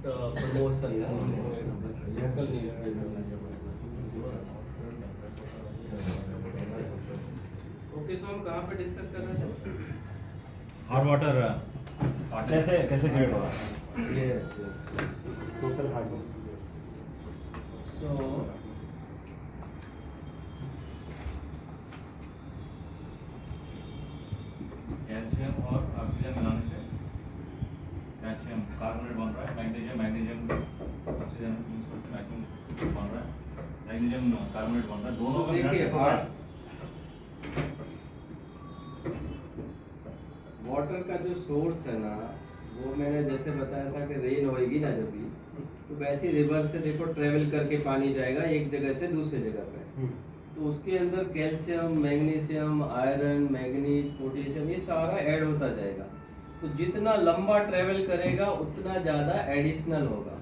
promotion है local newspaper. Okay, सो हम कहाँ पे डिस्कस कर रहे थे? हॉट वाटर कैसे कैसे क्रिएट होगा? Yes total hardness. So calcium और ऑक्सीजन मिलाने से कैल्शियम कार्बोनेट बन रहा है, मैग्नीशियम ऑक्सीजन मैग्नीशियम बन रहा है, मैग्नीशियम कार्बोनेट बन रहा है, दोनों का देखिए मिलान से वाटर का जो सोर्स है ना, वो मैंने जैसे बताया था कि रेन होएगी ना जब भी, तो वैसे रिवर से देखो ट्रेवल करके पानी जाएगा एक जगह से दूसरी जगह पे. तो उसके अंदर calcium, magnesium, iron, manganese, potassium ये सारा ऐड होता जाएगा. तो जितना लंबा ट्रेवल करेगा उतना ज़्यादा एडिशनल होगा.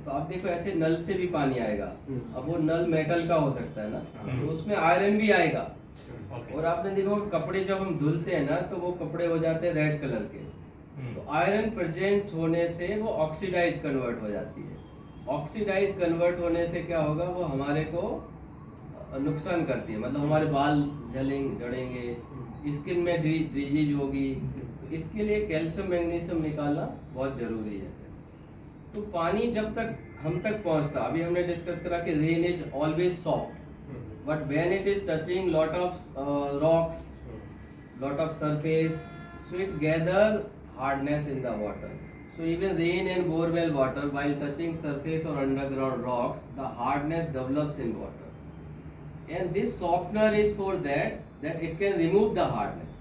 तो आप देखो ऐसे नल से भी पानी आएगा, अब वो नल मेटल का हो सकता है ना, तो उसमें आयरन भी आएगा. और आपने देखो कपड़े जब हम धुलते हैं ना तो वो कपड़े हो जाते हैं रेड कलर के. तो आयरन प्रेजेंट होने से वो ऑक्सीडाइज कन्वर्ट हो जाती है. ऑक्सीडाइज कन्वर्ट होने से क्या होगा, वो हमारे को नुकसान करती है, मतलब हमारे बाल झड़ेंगे, स्किन में डिजीज होगी. तो इसके लिए कैल्शियम मैग्नीशियम निकालना बहुत ज़रूरी है. तो पानी जब तक हम तक पहुंचता, अभी हमने डिस्कस करा कि rain is always soft, but when it is touching lot of rocks, lot of surface, so it gather hardness in the water. So even rain and borewell water, while touching surface or underground rocks, the hardness develops in water, and this softener is for that it can remove the hardness.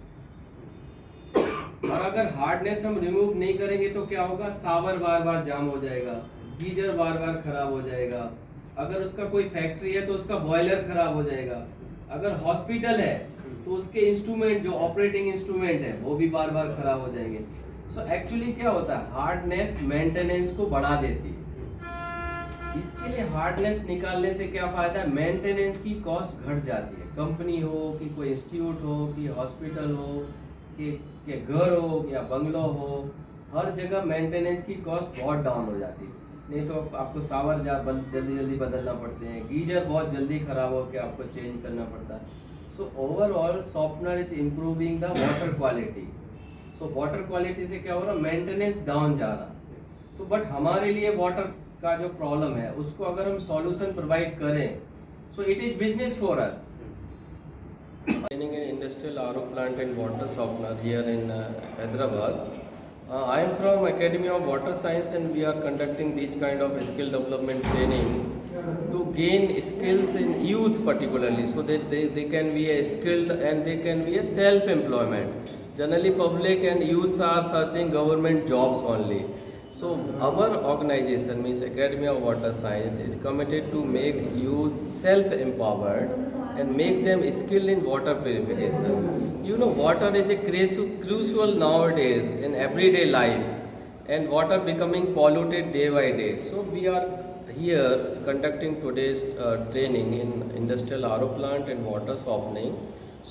और अगर hardness हम remove नहीं करेंगे तो क्या होगा, सावर बार बार जाम हो जाएगा, गीजर बार बार खराब हो जाएगा. अगर उसका कोई फैक्ट्री है तो उसका बॉयलर खराब हो जाएगा. अगर हॉस्पिटल है तो उसके इंस्ट्रूमेंट, जो ऑपरेटिंग इंस्ट्रूमेंट है, वो भी बार बार खराब हो जाएंगे. सो एक्चुअली क्या होता है, हार्डनेस मेंटेनेंस को बढ़ा देती है. इसके लिए हार्डनेस निकालने से क्या फायदा है, मेंटेनेंस की कॉस्ट घट जाती है. कंपनी हो कि कोई इंस्टीट्यूट हो कि हॉस्पिटल हो कि घर हो या बंगलो हो, हर जगह मेंटेनेंस की कॉस्ट बहुत डाउन हो जाती है. नहीं तो आपको सावर जल्दी बदलना पड़ते हैं, गीजर बहुत जल्दी खराब हो के आपको चेंज करना पड़ता है. So overall softener is improving the water quality. So water quality से क्या हो रहा, मेंटेनेंस डाउन जा रहा. तो बट हमारे लिए वाटर का जो प्रॉब्लम है उसको अगर हम सॉल्यूशन प्रोवाइड करें, so it is business for us. Training in industrial RO plant and water softener here in Hyderabad. I am from Academy of Water Science and we are conducting these kind of skill development training to gain skills in youth particularly, so that they can be a skilled and they can be a self-employment. Generally public and youth are searching government jobs only. So our organization means Academy of Water Science is committed to make youth self-empowered and make them skilled in water purification. You know, water is a crucial nowadays in everyday life, and water becoming polluted day by day. So we are here conducting today's training in industrial RO plant and water softening,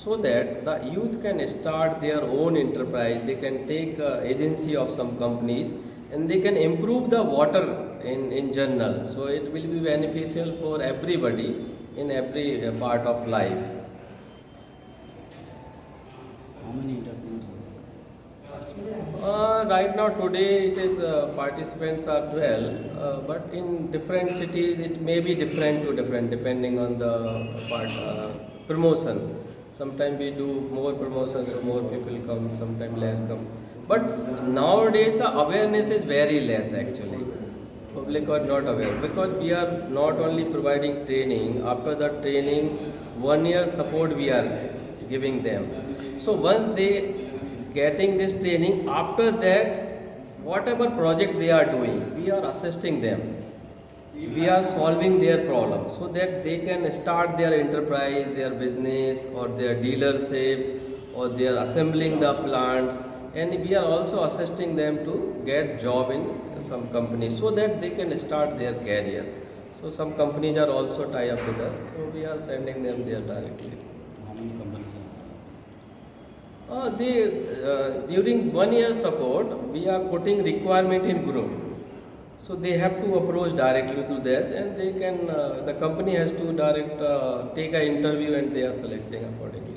so that the youth can start their own enterprise. They can take agency of some companies and they can improve the water in general. So it will be beneficial for everybody in every part of life. How many interviews? Right now today it is participants are 12, but in different cities it may be different to different depending on the promotion. Sometimes we do more promotion so more people come, sometimes less come. But nowadays the awareness is very less actually. Public are not aware, because we are not only providing training, after the training 1 year support we are giving them. So once they getting this training, after that whatever project they are doing, we are assisting them, we are solving their problem, so that they can start their enterprise, their business or their dealership, or they are assembling the plants. And we are also assisting them to get job in some companies, so that they can start their career. So some companies are also tie up with us, so we are sending them there directly. How many companies During 1 year support, we are putting requirement in group. So they have to approach directly to this, and they can. The company has to take an interview, and they are selecting accordingly.